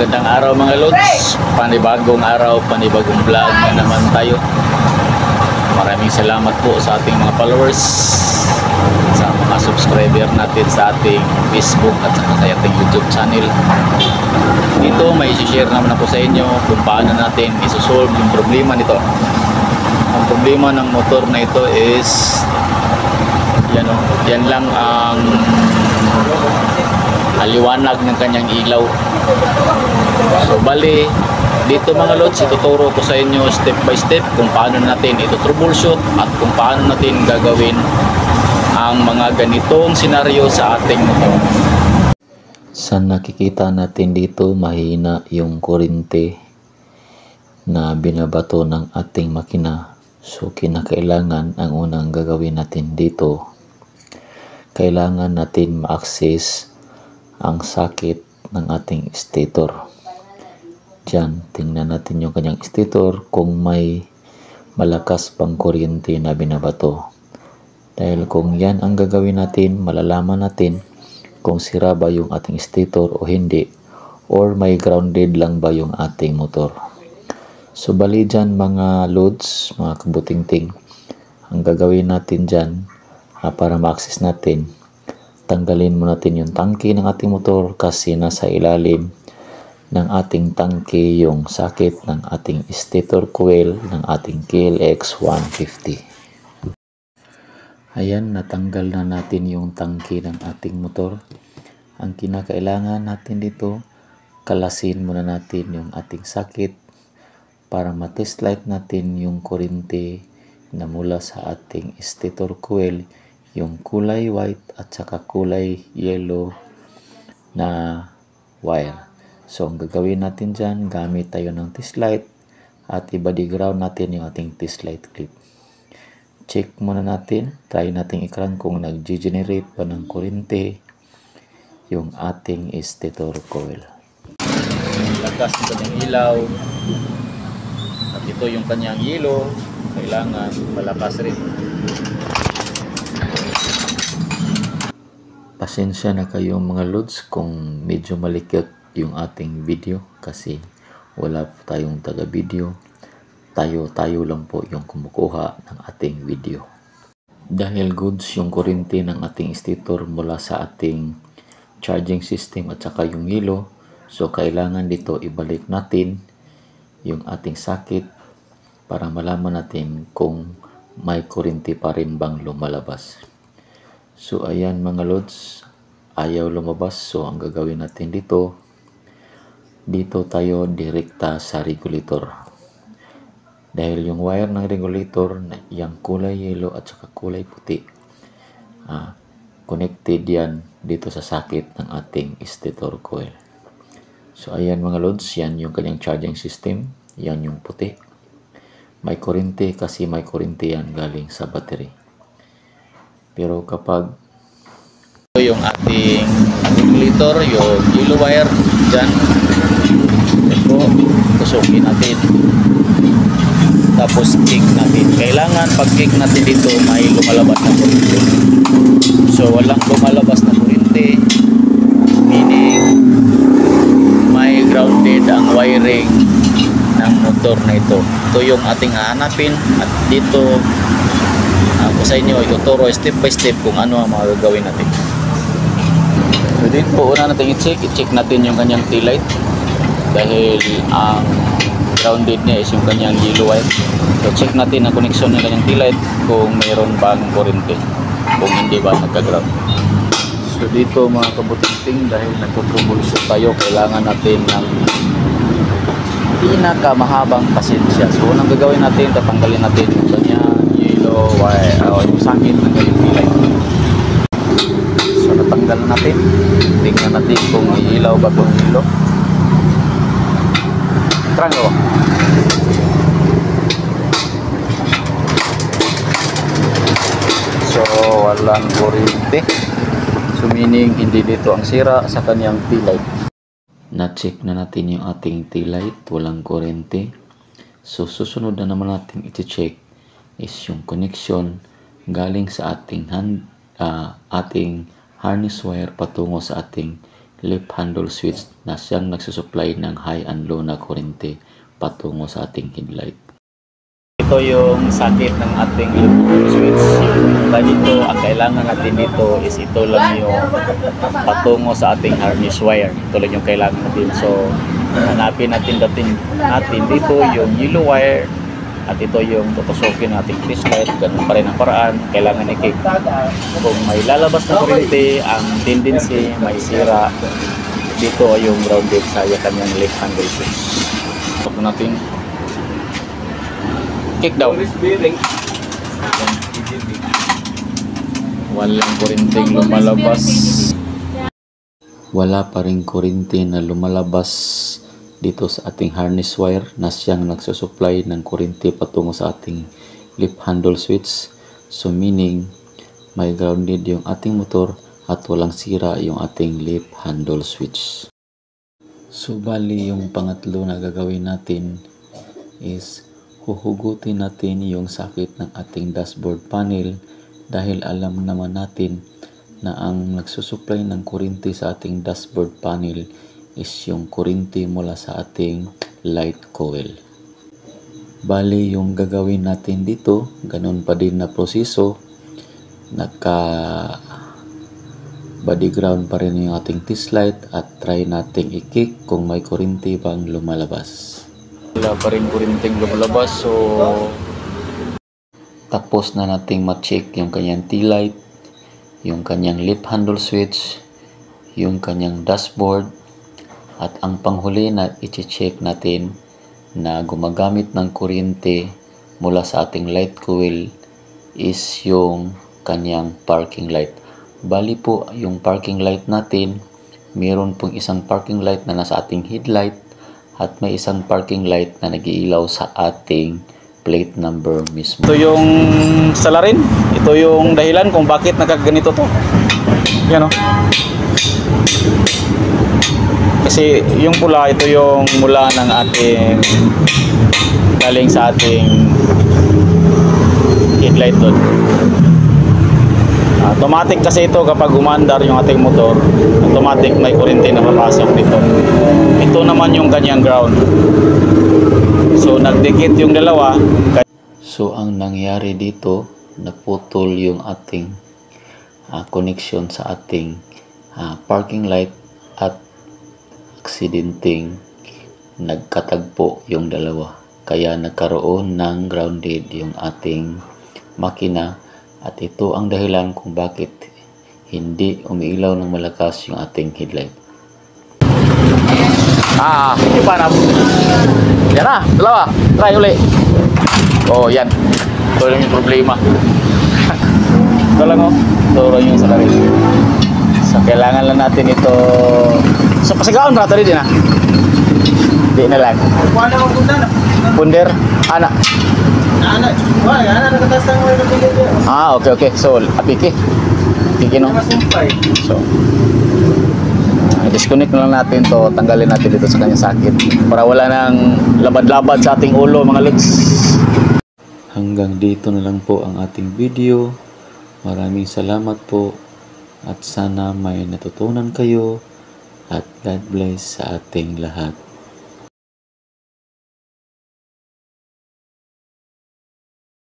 Magandang araw mga lods, panibagong araw, panibagong vlog na naman tayo. Maraming salamat po sa ating mga followers, sa mga subscriber natin sa ating Facebook at sa ating YouTube channel. Dito may isi-share naman ako sa inyo kung paano natin isosolve yung problema nito. Ang problema ng motor na ito is yan lang ang aliwanag ng kanyang ilaw. So bali dito mga lods, ituturo ko sa inyo step by step kung paano natin ito troubleshoot at kung paano natin gagawin ang mga ganitong senaryo sa ating motor. Sa nakikita natin dito, mahina yung kuryente na binabato ng ating makina. So kinakailangan, ang unang gagawin natin dito, kailangan natin ma-access ang sakit ng ating stator. Diyan, tingnan natin yung kanyang stator kung may malakas pang kuryente na binabato. Dahil kung yan ang gagawin natin, malalaman natin kung sira ba yung ating stator o hindi, or may grounded lang ba yung ating motor. So bali dyan mga loads, mga kabutingting, ang gagawin natin dyan para ma-access natin, tanggalin mo natin yung tangke ng ating motor kasi nasa ilalim ng ating tangke yung sakit ng ating stator coil ng ating KLX 150. Ayan, natanggal na natin yung tangke ng ating motor. Ang kinakailangan natin dito, kalasin muna natin yung ating sakit para matest light natin yung kuryente na mula sa ating stator coil, yung kulay white at saka kulay yellow na wire. So ang gagawin natin dyan, gamit tayo ng test light at i-body ground natin yung ating test light clip. Check muna natin, try natin i-crank kung nag-generate pa ng kuryente yung ating stator coil. Lakas ng kanyang ilaw at ito yung kanyang yellow, kailangan malakas rin. Pasensya na kayo mga lods kung medyo malikot yung ating video kasi wala po tayong taga-video. Tayo lang po yung kumukuha ng ating video. Dahil goods yung kuryente ng ating stator mula sa ating charging system at saka yung yellow, so kailangan dito ibalik natin yung ating sakit para malaman natin kung may kuryente pa rin bang lumalabas. So ayan mga lods, ayaw lumabas. So ang gagawin natin dito tayo direkta sa regulator. Dahil yung wire ng regulator, yung kulay yellow at saka kulay puti, connected yan dito sa sakit ng ating stator coil. So ayan mga lods, yan yung kanyang charging system, yan yung puti. May kuryente kasi may kuryente yan galing sa battery. Pero kapag yung ating regulator, yung yellow wire dyan, ito, tusukin natin. Tapos kick natin. Kailangan pag kick natin dito, may lumalabas na kuryente. So walang lumalabas na kuryente, meaning may grounded ang wiring ng motor na ito. Ito yung ating hahanapin at dito ako sa inyo ituturo step by step kung ano ang mga gagawin natin. So dito una natin i-check natin yung kanyang tail light dahil ang grounded niya is yung kanyang yellow wire. So check natin ang connection ng kanyang tail light kung mayroon bang kuryente, kung hindi ba nagka-ground. So dito mga kabutingting, dahil nagpo-troubleshoot tayo, kailangan natin ng pinakamahabang pasensya. So unang gagawin natin, tatanggalin natin yung kanyang yellow wire o yung sakit ng kanyang tail light. So natanggal natin, tingnan natin kung ilaw ba itong yellow. Trango. So walang kuryente. So meaning hindi dito ang sira sa kanyang tail light. Na-check na natin yung ating tail light, walang kuryente. So susunod na naman natin i-check is yung connection galing sa ating ating harness wire patungo sa ating left handle switch na siyang nagsusupply ng high and low na kuryente patungo sa ating headlight. Ito yung sakit ng ating left handle switch. Dito, ang kailangan natin dito is ito lang yung patungo sa ating harness wire. Ito lang yung kailangan natin. So, hanapin natin dito yung yellow wire at ito yung tutusukin ng ating test light. Ganun pa rin ang paraan. Kailangan i-kick. Kung may lalabas na kuryente, ang tendency may sira. Dito ay yung grounded sa kanyang left handle switch. Stop natin. Kick daw. Walang kuryenteng lumalabas. Wala pa rin kuryente na lumalabas dito sa ating harness wire na siyang nagsusupply ng kuryente patungo sa ating left handle switch. So meaning, may grounded yung ating motor at walang sira yung ating left handle switch. So bali yung pangatlo na gagawin natin is huhugutin natin yung sakit ng ating dashboard panel dahil alam naman natin na ang nagsusupply ng kuryente sa ating dashboard panel is yung kuryente mula sa ating light coil. Bali yung gagawin natin dito, ganun pa din na proseso, naka body ground pa rin yung ating test light at try nating i-kick kung may kuryente bang lumalabas. Wala pa rin kuryenteng lumalabas, so tapos na nating ma-check yung kanyang T-light, yung kanyang left handle switch, yung kanyang dashboard, at ang panghuli na i-check natin na gumagamit ng kuryente mula sa ating light coil is yung kanyang parking light. Bali po yung parking light natin, meron pong isang parking light na nasa ating headlight at may isang parking light na nag-iilaw sa ating plate number mismo. ito yung salarin. Ito yung dahilan kung bakit nakaganito to. Yan o. Kasi yung pula, ito yung mula ng ating galing sa ating headlight doon. Automatic kasi ito kapag umandar yung ating motor, automatic may kuryente na papasok dito. Ito naman yung kanyang ground. So nagdikit yung dalawa. So ang nangyari dito, naputol yung ating connection sa ating parking light at aksidenteng nagkatagpo yung dalawa. Kaya nagkaroon ng grounded yung ating makina at ito ang dahilan kung bakit hindi umiilaw ng malakas yung ating headlight. Yung pa na. Yan na, dalawa. Try uli. Oh, yan. Ito lang yung problema. Ito lang oh. Ito lang yung salarin. So, kailangan lang natin ito. So, pasigaon na ito din ah. Hindi na lang. Punder. Anak. Okay. So, apiki. Apiki no. So, disconnect na lang natin to, tanggalin natin dito sa kanyang sakit para wala nang labad-labad sa ating ulo mga lods. Hanggang dito na lang po ang ating video. Maraming salamat po at sana may natutunan kayo at God bless sa ating lahat.